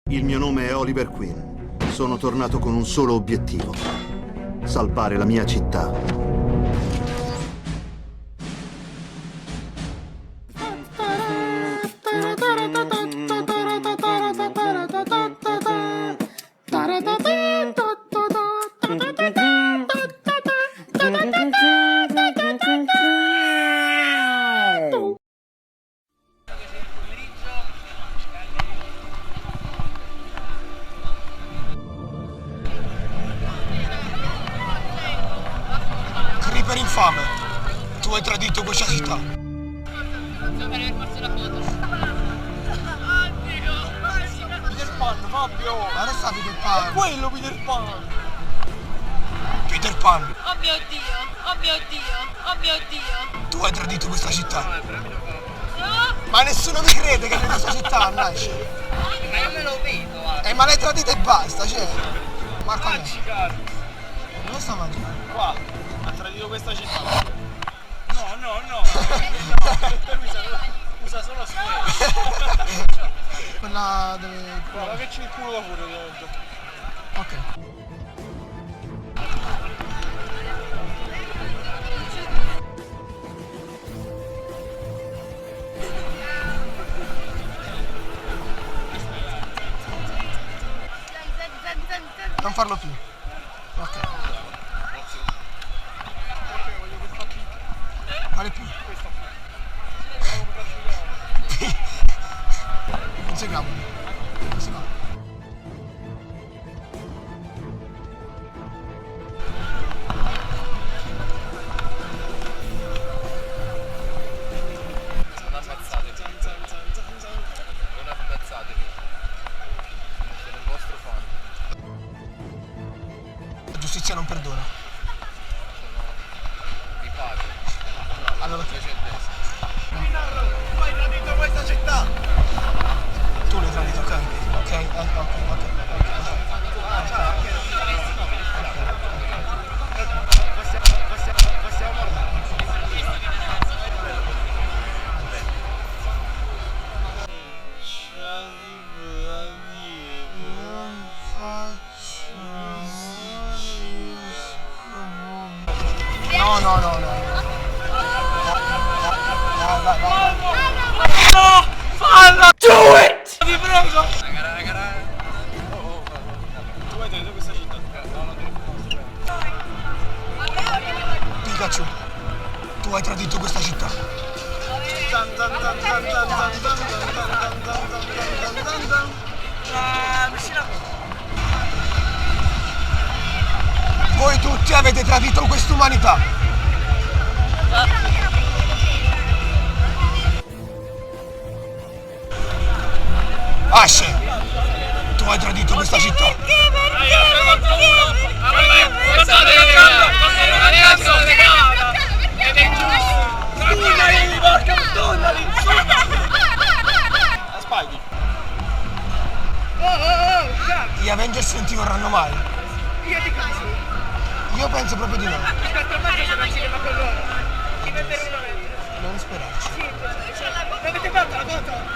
Il mio nome è Oliver Queen. Sono tornato con un solo obiettivo: salvare la mia città. Creeper infame, tu hai tradito questa città. Peter Pan, Fabio! Ma resta Peter Pan! È quello Peter Pan! Peter Pan! Oh mio Dio! Oh mio Dio! Oh mio Dio! Tu hai tradito questa città. No! Ma nessuno mi crede che hai questa città, nasce. Ma io me lo vedo, Ma l'hai tradita e basta, cioè. Marco, dove sta mangiando? qua, ha tradito questa città. No, lui usa solo Sway. Quella dove... Guarda che c'è il culo da pure dentro. Ok. Non farlo più. Ok. Quale più? Non si cavolo. Non si fa. Non ammazzatevi. Non ammazzatevi. Sono il vostro fan. La giustizia non perdona. Vi pago. Allora Io c'è il destra. tu hai tradito questa città. Tu l'hai tradito, ok? Ok. No. No! Fallo! Do it! Vi prego! Raga. Oh. Tu hai tradito questa città. Pikachu, tu hai tradito questa città. Voi tutti avete tradito quest'umanità. Ashe, tu hai tradito questa città. Spaghi. Gli Avengers non ti vorranno mai. Io dico di sì. Io penso proprio di no. Il 4 maggio sono al cinema con loro. Chi vende uno vende. Non sperarci. Sì, l'avete fatto la foto?